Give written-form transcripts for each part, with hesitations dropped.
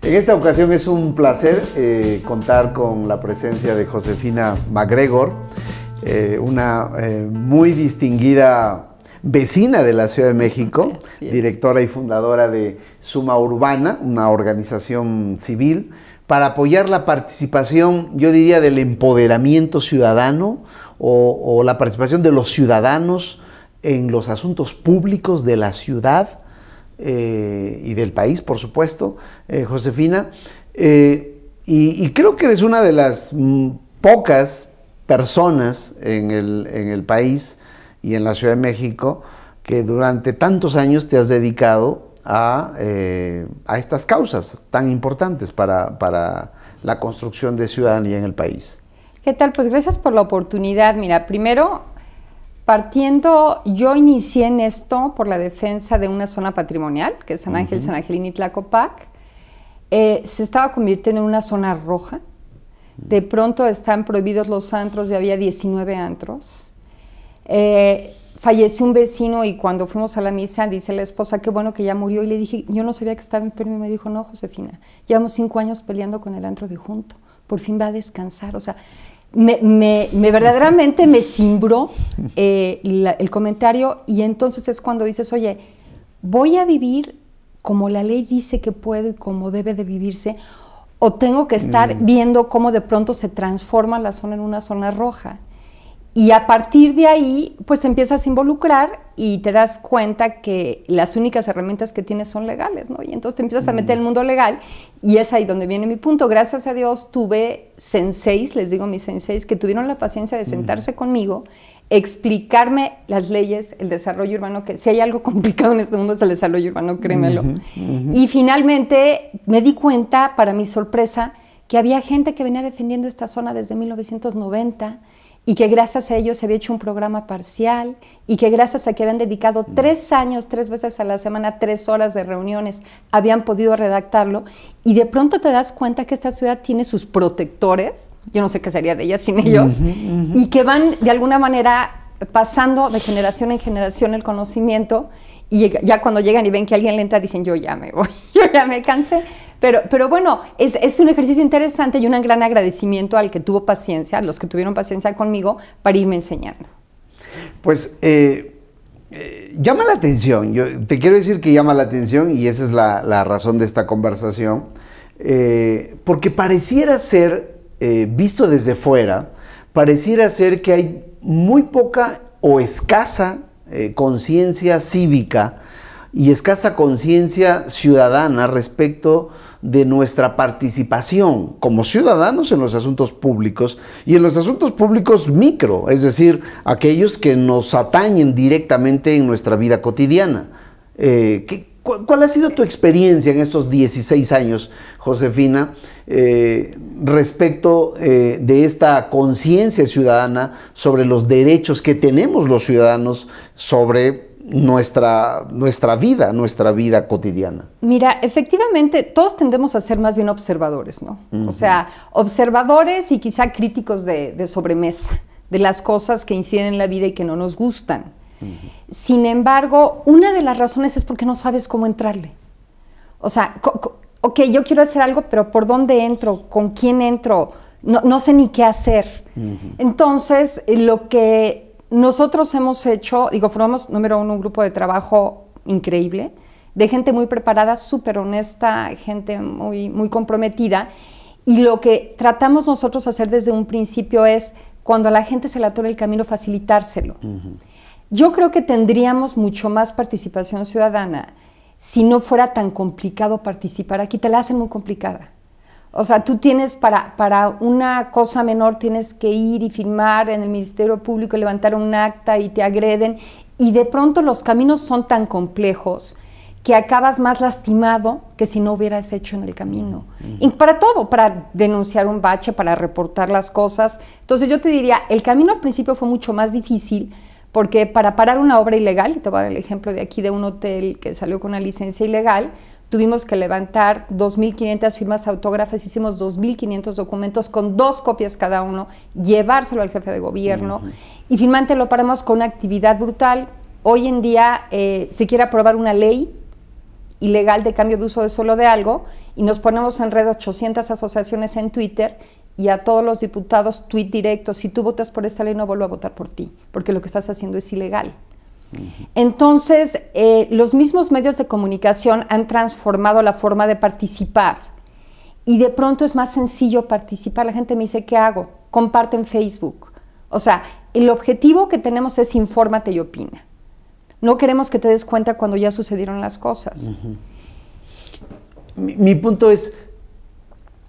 En esta ocasión es un placer contar con la presencia de Josefina MacGregor, una muy distinguida vecina de la Ciudad de México, directora y fundadora de Suma Urbana, una organización civil, para apoyar la participación, yo diría, del empoderamiento ciudadano o la participación de los ciudadanos en los asuntos públicos de la ciudad y del país, por supuesto, Josefina. Y creo que eres una de las pocas personas en el país y en la Ciudad de México que durante tantos años te has dedicado a estas causas tan importantes para la construcción de ciudadanía en el país. ¿Qué tal? Pues gracias por la oportunidad. Mira, primero, yo inicié en esto por la defensa de una zona patrimonial, que es San Ángel, San Angelín y Tlacopac. Se estaba convirtiendo en una zona roja. De pronto están prohibidos los antros, ya había 19 antros. Falleció un vecino y cuando fuimos a la misa dice la esposa, qué bueno que ya murió, y le dije, yo no sabía que estaba enfermo, y me dijo, no, Josefina, llevamos 5 años peleando con el antro de junto, por fin va a descansar. O sea, verdaderamente me cimbró el comentario, y entonces es cuando dices, oye, voy a vivir como la ley dice que puedo y como debe de vivirse, o tengo que estar viendo cómo de pronto se transforma la zona en una zona roja. Y a partir de ahí, pues te empiezas a involucrar y te das cuenta que las únicas herramientas que tienes son legales, ¿no? Y entonces te empiezas a meter en el mundo legal, y es ahí donde viene mi punto. Gracias a Dios tuve senseis, les digo mis senseis, que tuvieron la paciencia de sentarse conmigo, explicarme las leyes, el desarrollo urbano, que si hay algo complicado en este mundo es el desarrollo urbano, créemelo. Y finalmente me di cuenta, para mi sorpresa, que había gente que venía defendiendo esta zona desde 1990, y que gracias a ellos se había hecho un programa parcial, y que gracias a que habían dedicado 3 años, 3 veces a la semana, 3 horas de reuniones, habían podido redactarlo, y de pronto te das cuenta que esta ciudad tiene sus protectores, yo no sé qué sería de ella sin ellos, y que van de alguna manera pasando de generación en generación el conocimiento, y ya cuando llegan y ven que alguien le entra dicen, yo ya me voy, yo ya me cansé. Pero bueno, es un ejercicio interesante y un gran agradecimiento al que tuvo paciencia, a los que tuvieron paciencia conmigo para irme enseñando. Pues llama la atención, yo te quiero decir que llama la atención, y esa es la razón de esta conversación, porque pareciera ser, visto desde fuera, pareciera ser que hay muy poca o escasa conciencia cívica y escasa conciencia ciudadana respecto de nuestra participación como ciudadanos en los asuntos públicos, y en los asuntos públicos micro, es decir, aquellos que nos atañen directamente en nuestra vida cotidiana. ¿Cuál ha sido tu experiencia en estos 16 años, Josefina, respecto de esta conciencia ciudadana sobre los derechos que tenemos los ciudadanos sobre nuestra vida cotidiana? Mira, efectivamente, todos tendemos a ser más bien observadores, ¿no? O sea, observadores y quizá críticos de sobremesa, de las cosas que inciden en la vida y que no nos gustan. Sin embargo, una de las razones es porque no sabes cómo entrarle. O sea, ok, yo quiero hacer algo, pero ¿por dónde entro? ¿Con quién entro? No sé ni qué hacer. Entonces, lo que nosotros hemos hecho, formamos, número 1, un grupo de trabajo increíble, de gente muy preparada, súper honesta, gente muy, muy comprometida, y lo que tratamos nosotros hacer desde un principio es, cuando a la gente se le atora el camino, facilitárselo. Yo creo que tendríamos mucho más participación ciudadana si no fuera tan complicado participar. Aquí te la hacen muy complicada. O sea, tú tienes para una cosa menor tienes que ir y firmar en el Ministerio Público, levantar un acta y te agreden, y de pronto los caminos son tan complejos que acabas más lastimado que si no hubieras hecho en el camino. Y para todo, para denunciar un bache, para reportar las cosas. Entonces yo te diría, el camino al principio fue mucho más difícil, porque para parar una obra ilegal, y te voy a dar el ejemplo de aquí de un hotel que salió con una licencia ilegal, tuvimos que levantar 2.500 firmas autógrafas, hicimos 2.500 documentos con 2 copias cada uno, llevárselo al jefe de gobierno, y finalmente lo paramos con una actividad brutal. Hoy en día se quiere aprobar una ley ilegal de cambio de uso de suelo de algo y nos ponemos en red 800 asociaciones en Twitter y a todos los diputados tweet directo, si tú votas por esta ley no vuelvo a votar por ti, porque lo que estás haciendo es ilegal. Entonces, los mismos medios de comunicación han transformado la forma de participar y de pronto es más sencillo participar. La gente me dice, ¿qué hago? Comparte en Facebook. O sea, el objetivo que tenemos es infórmate y opina. No queremos que te des cuenta cuando ya sucedieron las cosas. Mi punto es,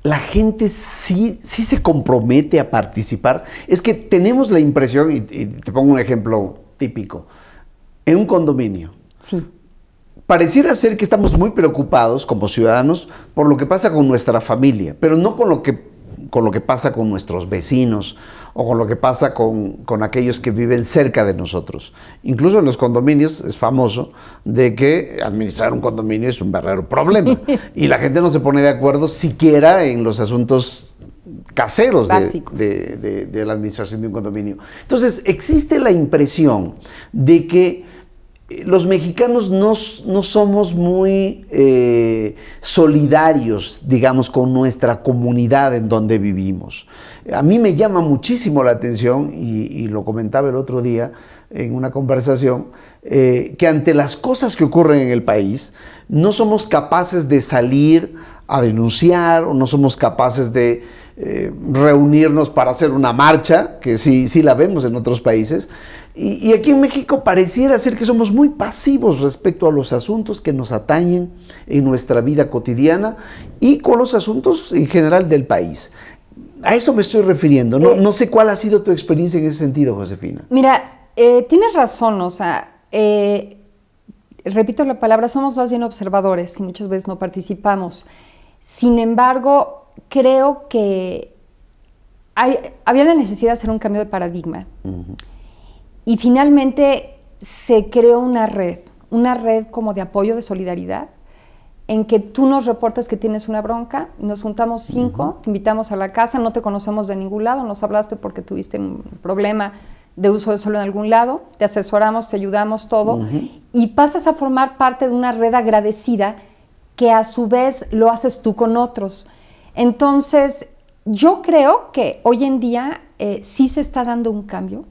la gente sí se compromete a participar. Es que tenemos la impresión, y te pongo un ejemplo típico, en un condominio. Sí. Pareciera ser que estamos muy preocupados como ciudadanos por lo que pasa con nuestra familia, pero no con lo que pasa con nuestros vecinos o con lo que pasa con aquellos que viven cerca de nosotros. Incluso en los condominios es famoso de que administrar un condominio es un verdadero problema. Sí. Y la gente no se pone de acuerdo siquiera en los asuntos caseros de la administración de un condominio. Entonces, existe la impresión de que los mexicanos no somos muy solidarios, digamos, con nuestra comunidad en donde vivimos. A mí me llama muchísimo la atención, y lo comentaba el otro día en una conversación, que ante las cosas que ocurren en el país, no somos capaces de salir a denunciar, o no somos capaces de reunirnos para hacer una marcha, que sí la vemos en otros países. Y aquí en México pareciera ser que somos muy pasivos respecto a los asuntos que nos atañen en nuestra vida cotidiana y con los asuntos en general del país. A eso me estoy refiriendo. No sé cuál ha sido tu experiencia en ese sentido, Josefina. Mira, tienes razón, o sea, repito la palabra, somos más bien observadores y muchas veces no participamos. Sin embargo, creo que había la necesidad de hacer un cambio de paradigma. Y finalmente se creó una red como de apoyo, de solidaridad, en que tú nos reportas que tienes una bronca, nos juntamos 5, te invitamos a la casa, no te conocemos de ningún lado, nos hablaste porque tuviste un problema de uso de suelo en algún lado, te asesoramos, te ayudamos, todo, y pasas a formar parte de una red agradecida que a su vez lo haces tú con otros. Entonces, yo creo que hoy en día sí se está dando un cambio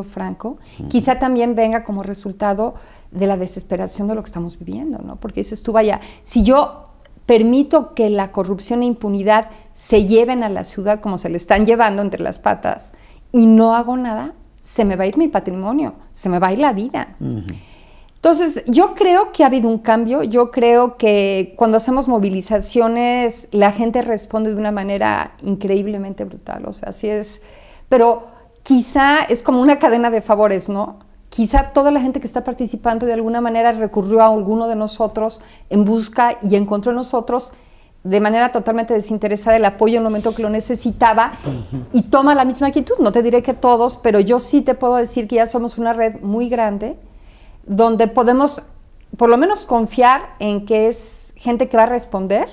franco, quizá también venga como resultado de la desesperación de lo que estamos viviendo, ¿no? Porque dices tú, vaya, si yo permito que la corrupción e impunidad se lleven a la ciudad como se le están llevando entre las patas y no hago nada, se me va a ir mi patrimonio, se me va a ir la vida. Entonces, yo creo que ha habido un cambio, yo creo que cuando hacemos movilizaciones la gente responde de una manera increíblemente brutal, o sea, así es, pero quizá es como una cadena de favores, ¿no? Quizá toda la gente que está participando de alguna manera recurrió a alguno de nosotros en busca y encontró en nosotros de manera totalmente desinteresada el apoyo en el momento que lo necesitaba y toma la misma actitud. No te diré que todos, pero yo sí te puedo decir que ya somos una red muy grande donde podemos por lo menos confiar en que es gente que va a responder,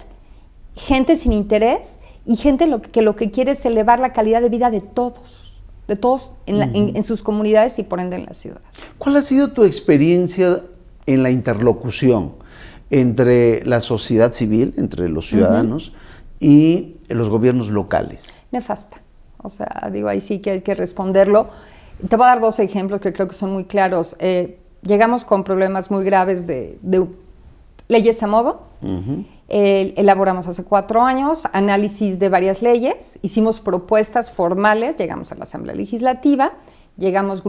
gente sin interés y gente que lo que quiere es elevar la calidad de vida de todos en sus comunidades y por ende en la ciudad. ¿Cuál ha sido tu experiencia en la interlocución entre la sociedad civil, entre los ciudadanos y los gobiernos locales? Nefasta. O sea, digo, ahí sí que hay que responderlo. Te voy a dar 2 ejemplos que creo que son muy claros. Llegamos con problemas muy graves de leyes a modo. Elaboramos hace 4 años análisis de varias leyes, hicimos propuestas formales, llegamos a la Asamblea Legislativa, llegamos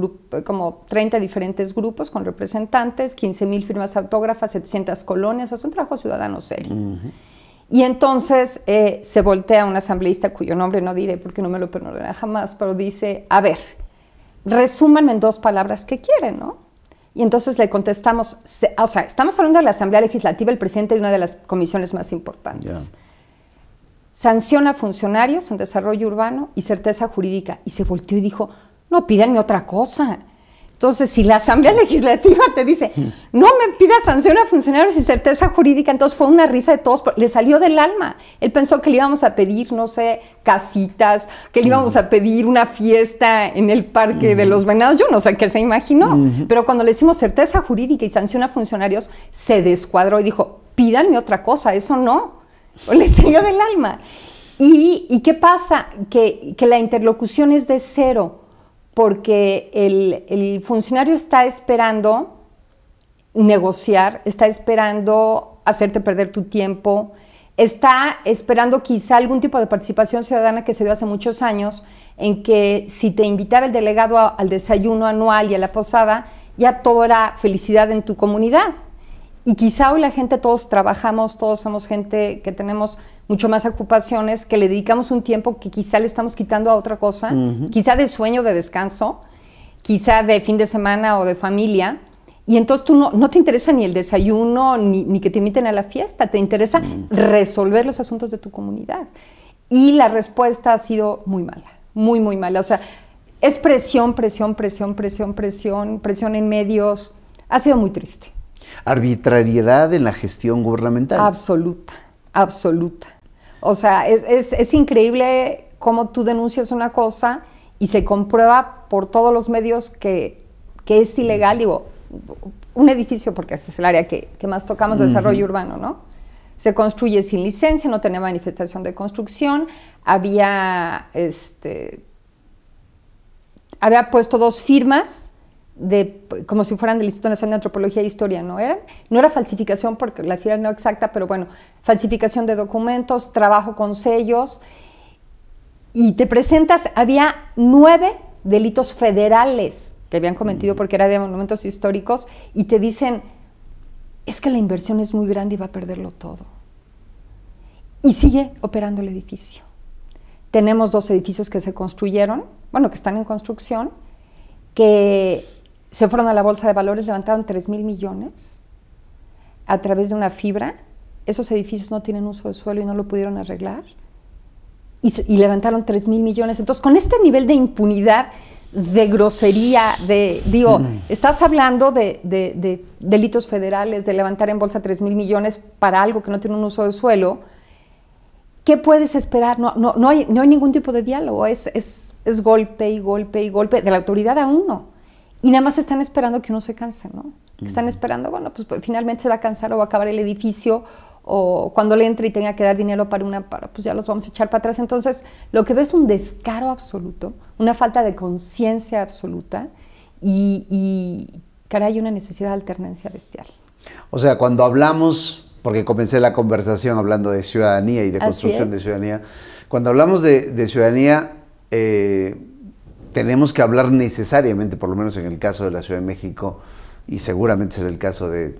como 30 diferentes grupos con representantes, 15,000 firmas autógrafas, 700 colonias, es un trabajo ciudadano serio. Y entonces se voltea un asambleísta cuyo nombre no diré porque no me lo perdonará jamás, pero dice, a ver, resúmanme en 2 palabras qué quieren, ¿no? Y entonces le contestamos, o sea, estamos hablando de la Asamblea Legislativa, el presidente de una de las comisiones más importantes. Sanciona a funcionarios en desarrollo urbano y certeza jurídica. Y se volteó y dijo, no, pídanme otra cosa. Entonces, si la Asamblea Legislativa te dice, no me pidas sanción a funcionarios y certeza jurídica, entonces fue una risa de todos, le salió del alma. Él pensó que le íbamos a pedir, no sé, casitas, que le íbamos a pedir una fiesta en el Parque de los Venados, yo no sé qué se imaginó, pero cuando le hicimos certeza jurídica y sanción a funcionarios, se descuadró y dijo, pídanme otra cosa, eso no. Les salió del alma. ¿Y qué pasa? Que la interlocución es de cero, porque el funcionario está esperando negociar, está esperando hacerte perder tu tiempo, está esperando quizá algún tipo de participación ciudadana que se dio hace muchos años, en que si te invitaba el delegado al desayuno anual y a la posada, ya todo era felicidad en tu comunidad. Y quizá hoy la gente, todos trabajamos, todos somos gente que tenemos mucho más ocupaciones, que le dedicamos un tiempo que quizá le estamos quitando a otra cosa, quizá de sueño, de descanso, quizá de fin de semana o de familia. Y entonces tú no te interesa ni el desayuno, ni que te inviten a la fiesta, te interesa resolver los asuntos de tu comunidad. Y la respuesta ha sido muy mala, muy, muy mala. O sea, es presión, presión, presión, presión, presión, presión en medios. Ha sido muy triste. Arbitrariedad en la gestión gubernamental. Absoluta, absoluta. O sea, es increíble cómo tú denuncias una cosa y se comprueba por todos los medios que es ilegal. Digo, un edificio, porque ese es el área que más tocamos, desarrollo urbano, ¿no? Se construye sin licencia, no tenía manifestación de construcción, había puesto 2 firmas como si fueran del Instituto Nacional de Antropología e Historia, no era falsificación porque la firma no exacta, pero bueno, falsificación de documentos, trabajo con sellos, y te presentas, había 9 delitos federales que habían cometido porque era de monumentos históricos, y te dicen, es que la inversión es muy grande y va a perderlo todo. Y sigue operando el edificio. Tenemos 2 edificios que se construyeron, bueno, que están en construcción, que se fueron a la bolsa de valores, levantaron 3,000 millones a través de una fibra. Esos edificios no tienen uso de suelo y no lo pudieron arreglar. Y levantaron 3,000 millones. Entonces, con este nivel de impunidad, de grosería, estás hablando de delitos federales, de levantar en bolsa 3,000 millones para algo que no tiene un uso de suelo. ¿Qué puedes esperar? No hay ningún tipo de diálogo, es golpe y golpe y golpe de la autoridad a uno. Y nada más están esperando que uno se canse, ¿no? Están esperando, bueno, pues finalmente se va a cansar o va a acabar el edificio, o cuando le entre y tenga que dar dinero pues ya los vamos a echar para atrás. Entonces, lo que ves es un descaro absoluto, una falta de conciencia absoluta y caray, una necesidad de alternancia bestial. O sea, cuando hablamos, porque comencé la conversación hablando de ciudadanía y de construcción de ciudadanía, cuando hablamos de ciudadanía, tenemos que hablar necesariamente, por lo menos en el caso de la Ciudad de México, y seguramente será el caso de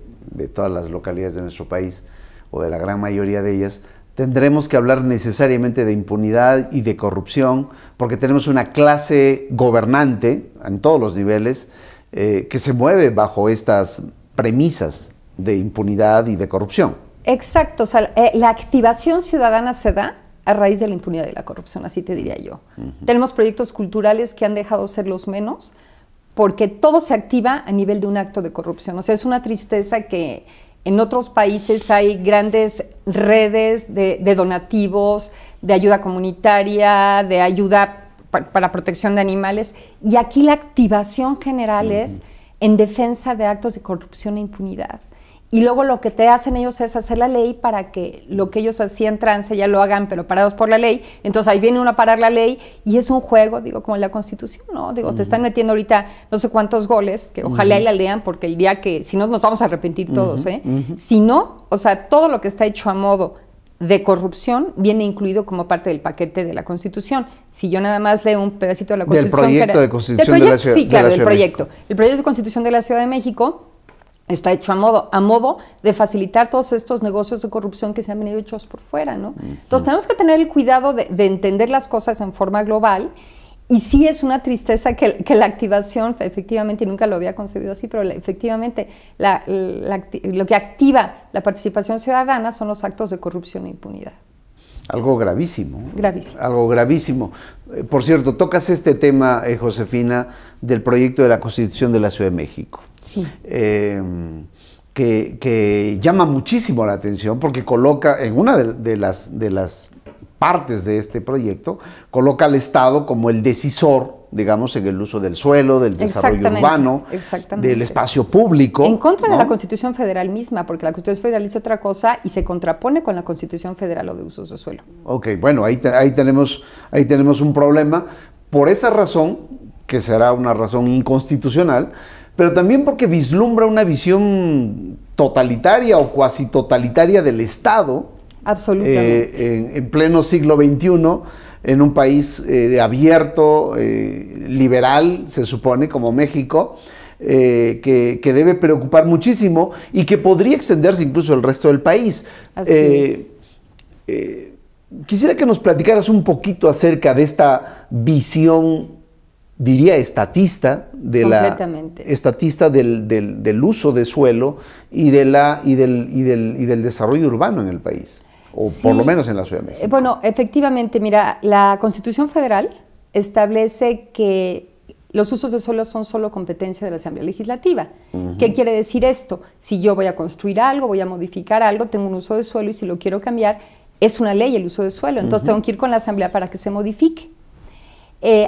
todas las localidades de nuestro país, o de la gran mayoría de ellas, tendremos que hablar necesariamente de impunidad y de corrupción, porque tenemos una clase gobernante en todos los niveles que se mueve bajo estas premisas de impunidad y de corrupción. Exacto, o sea, la activación ciudadana se da a raíz de la impunidad y la corrupción, así te diría yo. Tenemos proyectos culturales que han dejado ser los menos, porque todo se activa a nivel de un acto de corrupción. O sea, es una tristeza que en otros países hay grandes redes de donativos, de ayuda comunitaria, de ayuda para protección de animales, y aquí la activación general es en defensa de actos de corrupción e impunidad. Y luego lo que te hacen ellos es hacer la ley para que lo que ellos hacían trance ya lo hagan, pero parados por la ley. Entonces ahí viene uno a parar la ley y es un juego, como la Constitución, ¿no? Te están metiendo ahorita no sé cuántos goles, que ojalá y la lean, porque el día que, si no, nos vamos a arrepentir todos, ¿eh? Si no, o sea, todo lo que está hecho a modo de corrupción viene incluido como parte del paquete de la Constitución. Si yo nada más leo un pedacito de la Constitución... Del proyecto de Constitución de la Ciudad de México. Sí, claro, del proyecto. El proyecto de Constitución de la Ciudad de México está hecho a modo de facilitar todos estos negocios de corrupción que se han venido hechos por fuera, ¿no? Entonces tenemos que tener el cuidado de entender las cosas en forma global, y sí es una tristeza que la activación, efectivamente, y nunca lo había concebido así, pero efectivamente lo que activa la participación ciudadana son los actos de corrupción e impunidad. Algo gravísimo. Gravísimo. Algo gravísimo. Por cierto, tocas este tema, Josefina, del proyecto de la Constitución de la Ciudad de México. Sí. Que llama muchísimo la atención porque coloca en una de las partes de este proyecto, coloca al Estado como el decisor digamos, en el uso del suelo, del desarrollo urbano, del espacio público. En contra de la Constitución Federal misma, porque la Constitución Federal dice otra cosa y se contrapone con la Constitución Federal o de usos de suelo. Ok, bueno, ahí tenemos un problema. Por esa razón, que será una razón inconstitucional, pero también porque vislumbra una visión totalitaria o cuasi totalitaria del Estado. Absolutamente. En pleno siglo XXI, en un país abierto, liberal, se supone, como México, que debe preocupar muchísimo y que podría extenderse incluso al resto del país. Así es. Quisiera que nos platicaras un poquito acerca de esta visión, diría estatista, del uso de suelo y del desarrollo urbano en el país, o sí, por lo menos en la Ciudad de México. Bueno, efectivamente, mira, la Constitución Federal establece que los usos de suelo son solo competencia de la Asamblea Legislativa. ¿Qué quiere decir esto? Si yo voy a construir algo, voy a modificar algo, tengo un uso de suelo y si lo quiero cambiar, es una ley el uso de suelo, entonces tengo que ir con la Asamblea para que se modifique.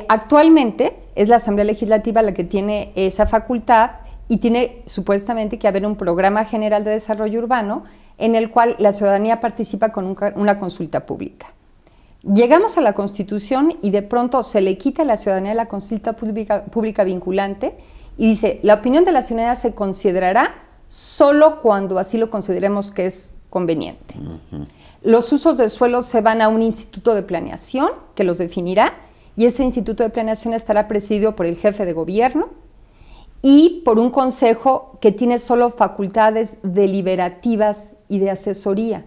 Actualmente es la Asamblea Legislativa la que tiene esa facultad y tiene supuestamente que haber un programa general de desarrollo urbano en el cual la ciudadanía participa con una consulta pública. Llegamos a la Constitución y de pronto se le quita a la ciudadanía la consulta pública vinculante y dice, la opinión de la ciudadanía se considerará solo cuando así lo consideremos que es conveniente. Los usos de suelo se van a un instituto de planeación que los definirá y ese instituto de planeación estará presidido por el jefe de gobierno y por un consejo que tiene solo facultades deliberativas y de asesoría.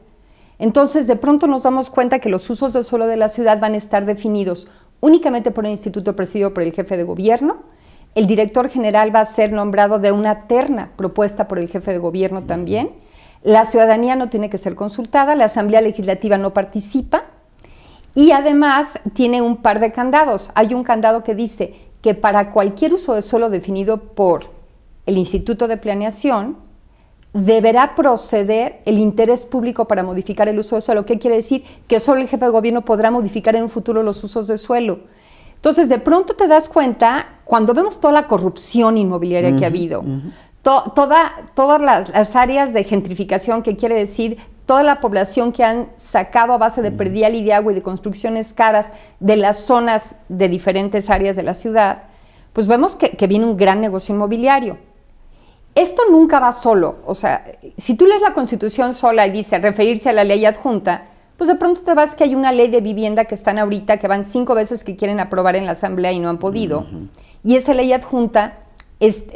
Entonces, de pronto nos damos cuenta que los usos del suelo de la ciudad van a estar definidos únicamente por el instituto presidido por el jefe de gobierno. El director general va a ser nombrado de una terna propuesta por el jefe de gobierno también. La ciudadanía no tiene que ser consultada, la Asamblea Legislativa no participa y además tiene un par de candados. Hay un candado que dice que para cualquier uso de suelo definido por el Instituto de Planeación deberá proceder el interés público para modificar el uso de suelo. ¿Qué quiere decir? Que solo el jefe de gobierno podrá modificar en un futuro los usos de suelo. Entonces, de pronto te das cuenta, cuando vemos toda la corrupción inmobiliaria que ha habido, todas las áreas de gentrificación, que quiere decir toda la población que han sacado a base de predial y de agua y de construcciones caras de las zonas de diferentes áreas de la ciudad, pues vemos que viene un gran negocio inmobiliario. Esto nunca va solo, o sea, si tú lees la Constitución sola y dice referirse a la ley adjunta, pues de pronto te vas que hay una ley de vivienda que están ahorita, que van 5 veces que quieren aprobar en la Asamblea y no han podido, y esa ley adjunta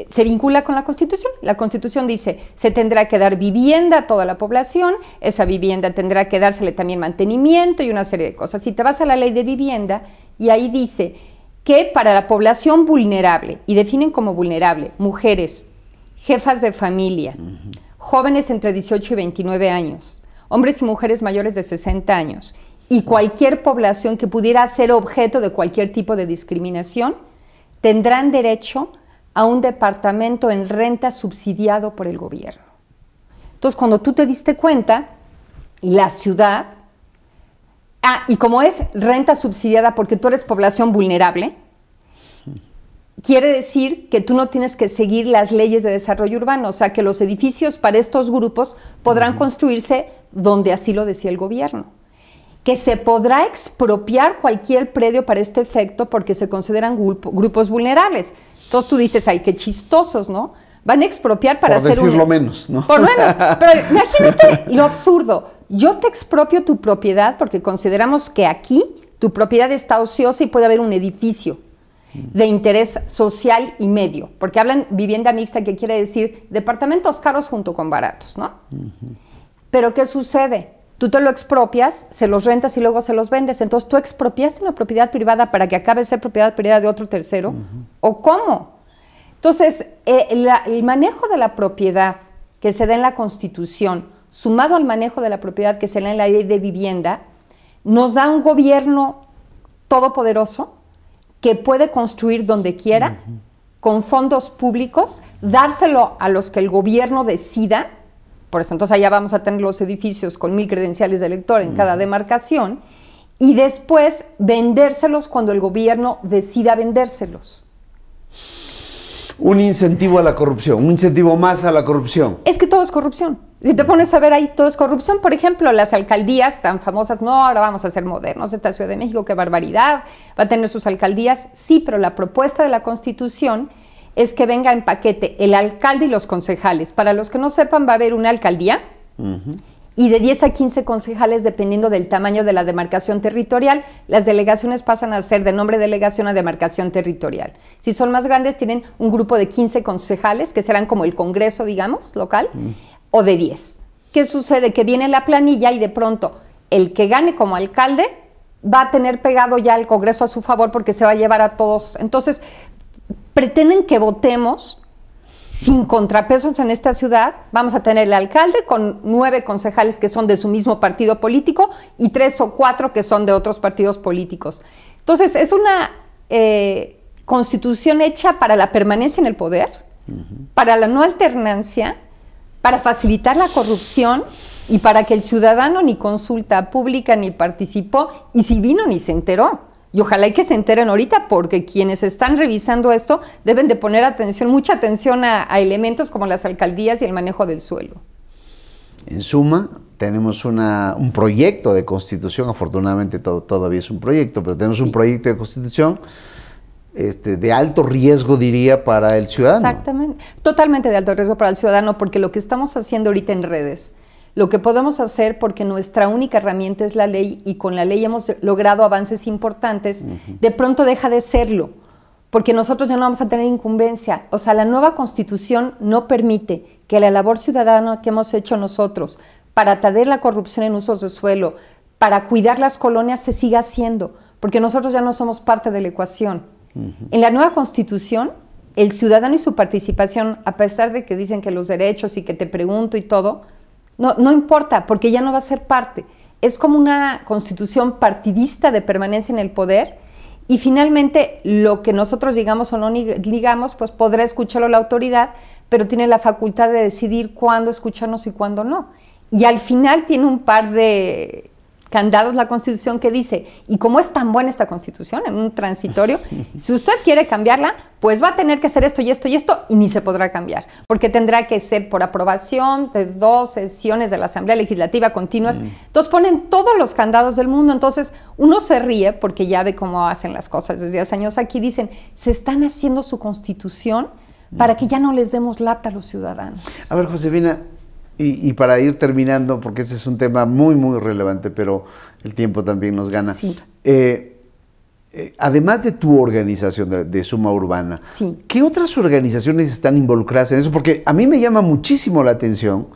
se vincula con la Constitución. La Constitución dice, se tendrá que dar vivienda a toda la población, esa vivienda tendrá que dársele también mantenimiento y una serie de cosas. Si te vas a la ley de vivienda, y ahí dice que para la población vulnerable, y definen como vulnerable, mujeres, jefas de familia, jóvenes entre 18 y 29 años, hombres y mujeres mayores de 60 años, y cualquier población que pudiera ser objeto de cualquier tipo de discriminación, tendrán derecho a un departamento en renta subsidiado por el gobierno. Entonces, cuando tú te diste cuenta, la ciudad, y como es renta subsidiada porque tú eres población vulnerable, quiere decir que tú no tienes que seguir las leyes de desarrollo urbano, o sea, que los edificios para estos grupos podrán construirse donde así lo decía el gobierno. Que se podrá expropiar cualquier predio para este efecto porque se consideran grupos vulnerables. Entonces tú dices, ay, qué chistosos, ¿no? Van a expropiar para hacer un... Por decirlo menos, ¿no? Por menos, pero imagínate lo absurdo. Yo te expropio tu propiedad porque consideramos que aquí tu propiedad está ociosa y puede haber un edificio de interés social y medio, porque hablan vivienda mixta, que quiere decir departamentos caros junto con baratos, ¿no? Pero ¿qué sucede? Tú te lo expropias, se los rentas y luego se los vendes, entonces tú expropiaste una propiedad privada para que acabe de ser propiedad privada de otro tercero, ¿o cómo? Entonces, el manejo de la propiedad que se da en la Constitución, sumado al manejo de la propiedad que se da en la ley de vivienda, nos da un gobierno todopoderoso que puede construir donde quiera, con fondos públicos, dárselo a los que el gobierno decida. Por eso entonces allá vamos a tener los edificios con 1000 credenciales de elector en cada demarcación, y después vendérselos cuando el gobierno decida vendérselos. Un incentivo a la corrupción, un incentivo más a la corrupción. Es que todo es corrupción. Si te pones a ver ahí, todo es corrupción. Por ejemplo, las alcaldías tan famosas, no, ahora vamos a ser modernos, esta Ciudad de México, qué barbaridad, va a tener sus alcaldías. Sí, pero la propuesta de la Constitución es que venga en paquete el alcalde y los concejales. Para los que no sepan, va a haber una alcaldía y de 10 a 15 concejales dependiendo del tamaño de la demarcación territorial. Las delegaciones pasan a ser de nombre delegación a demarcación territorial. Si son más grandes, tienen un grupo de 15 concejales, que serán como el Congreso, digamos, local, o de 10. ¿Qué sucede? Que viene la planilla y de pronto el que gane como alcalde va a tener pegado ya el Congreso a su favor porque se va a llevar a todos. Entonces, pretenden que votemos sin contrapesos en esta ciudad. Vamos a tener el alcalde con 9 concejales que son de su mismo partido político y 3 o 4 que son de otros partidos políticos. Entonces, es una constitución hecha para la permanencia en el poder, para la no alternancia, para facilitar la corrupción y para que el ciudadano ni consulta pública ni participó, y si vino ni se enteró. Y ojalá y que se enteren ahorita, porque quienes están revisando esto deben de poner atención, mucha atención a elementos como las alcaldías y el manejo del suelo. En suma, tenemos un proyecto de constitución, afortunadamente todavía es un proyecto, pero tenemos un proyecto de constitución de alto riesgo, diría, para el ciudadano. Exactamente, totalmente de alto riesgo para el ciudadano, porque lo que estamos haciendo ahorita en redes, lo que podemos hacer, porque nuestra única herramienta es la ley, y con la ley hemos logrado avances importantes, de pronto deja de serlo, porque nosotros ya no vamos a tener incumbencia. O sea, la nueva Constitución no permite que la labor ciudadana que hemos hecho nosotros para atacar la corrupción en usos de suelo, para cuidar las colonias, se siga haciendo, porque nosotros ya no somos parte de la ecuación. En la nueva Constitución, el ciudadano y su participación, a pesar de que dicen que los derechos y que te pregunto y todo, no importa, porque ya no va a ser parte. Es como una constitución partidista de permanencia en el poder, y finalmente lo que nosotros digamos o no digamos, pues podrá escucharlo la autoridad, pero tiene la facultad de decidir cuándo escucharnos y cuándo no. Y al final tiene un par de candados la Constitución que dice, y como es tan buena esta Constitución, en un transitorio, si usted quiere cambiarla, pues va a tener que hacer esto y esto y esto, y ni se podrá cambiar, porque tendrá que ser por aprobación de 2 sesiones de la Asamblea Legislativa continuas. Entonces ponen todos los candados del mundo. Entonces uno se ríe porque ya ve cómo hacen las cosas desde hace años aquí. Dicen, se están haciendo su Constitución para que ya no les demos lata a los ciudadanos. A ver, Josefina, y para ir terminando, porque ese es un tema muy, muy relevante, pero el tiempo también nos gana. Sí. Además de tu organización de Suma Urbana, sí, ¿qué otras organizaciones están involucradas en eso? Porque a mí me llama muchísimo la atención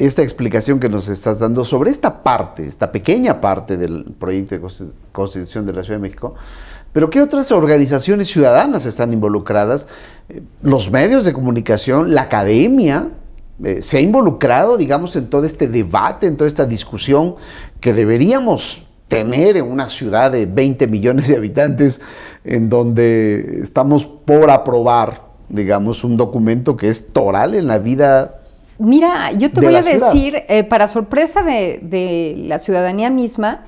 esta explicación que nos estás dando sobre esta parte, esta pequeña parte del proyecto de Constitución de la Ciudad de México. Pero ¿qué otras organizaciones ciudadanas están involucradas? Los medios de comunicación, la academia, se ha involucrado, digamos, en todo este debate, en toda esta discusión que deberíamos tener en una ciudad de 20 millones de habitantes, en donde estamos por aprobar, digamos, un documento que es toral en la vida. Mira, yo te voy a decir, para sorpresa de la ciudadanía misma,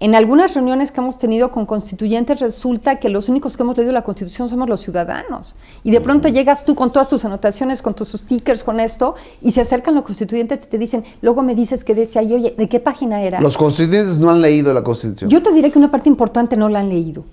en algunas reuniones que hemos tenido con constituyentes resulta que los únicos que hemos leído la Constitución somos los ciudadanos. Y de pronto llegas tú con todas tus anotaciones, con tus stickers, con esto, y se acercan los constituyentes y te dicen, luego me dices que decía, y oye, ¿de qué página era? Los constituyentes no han leído la Constitución. Yo te diré que una parte importante no la han leído.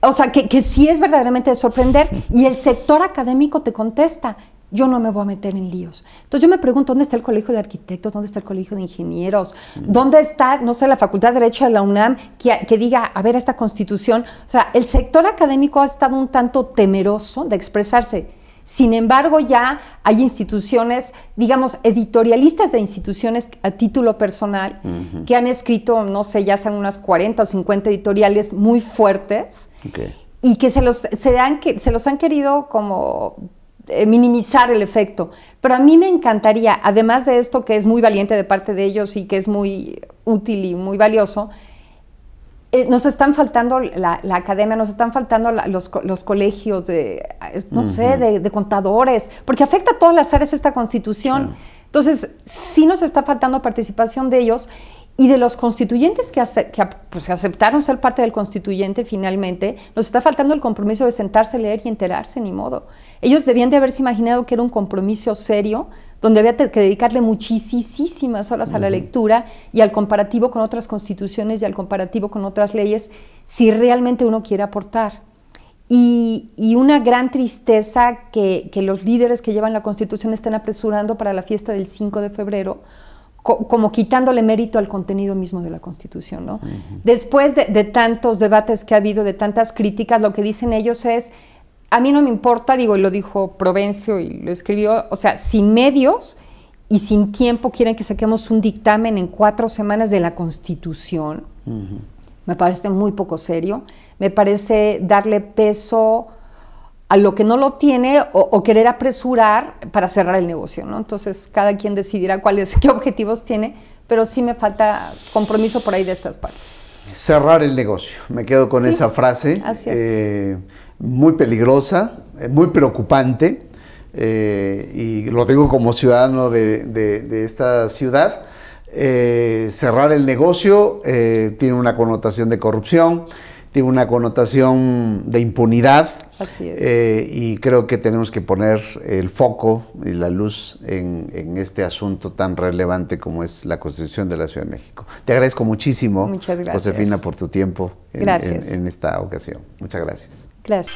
O sea, que sí es verdaderamente de sorprender, y el sector académico te contesta, yo no me voy a meter en líos. Entonces yo me pregunto, ¿dónde está el Colegio de Arquitectos? ¿Dónde está el Colegio de Ingenieros? ¿Dónde está, no sé, la Facultad de Derecho de la UNAM que diga, a ver, esta Constitución? O sea, el sector académico ha estado un tanto temeroso de expresarse. Sin embargo, ya hay instituciones, digamos, editorialistas de instituciones a título personal, que han escrito, no sé, ya sean unas 40 o 50 editoriales muy fuertes, y que se los han querido como minimizar el efecto. Pero a mí me encantaría, además de esto que es muy valiente de parte de ellos y que es muy útil y muy valioso, nos están faltando la academia, nos están faltando los colegios de, no sé, de contadores, porque afecta a todas las áreas esta Constitución. Entonces, sí nos está faltando participación de ellos, Y de los constituyentes que pues, aceptaron ser parte del constituyente finalmente, nos está faltando el compromiso de sentarse, leer y enterarse, ni modo. Ellos debían de haberse imaginado que era un compromiso serio, donde había que dedicarle muchísimas horas a la lectura y al comparativo con otras constituciones y al comparativo con otras leyes, si realmente uno quiere aportar. Y una gran tristeza que los líderes que llevan la Constitución estén apresurando para la fiesta del 5 de febrero, como quitándole mérito al contenido mismo de la Constitución, ¿no? Después de tantos debates que ha habido, de tantas críticas, lo que dicen ellos es, a mí no me importa, digo, y lo dijo Provencio y lo escribió, o sea, sin medios y sin tiempo quieren que saquemos un dictamen en 4 semanas de la Constitución. Me parece muy poco serio, me parece darle peso a lo que no lo tiene o querer apresurar para cerrar el negocio, ¿no? Entonces, cada quien decidirá qué objetivos tiene, pero sí me falta compromiso por ahí de estas partes. Cerrar el negocio, me quedo con esa frase. Así es. Muy peligrosa, muy preocupante, y lo digo como ciudadano de esta ciudad. Cerrar el negocio tiene una connotación de corrupción, tiene una connotación de impunidad. Así es. Y creo que tenemos que poner el foco y la luz en este asunto tan relevante como es la Constitución de la Ciudad de México. Te agradezco muchísimo, muchas gracias, Josefina, por tu tiempo en esta ocasión. Muchas gracias. Gracias.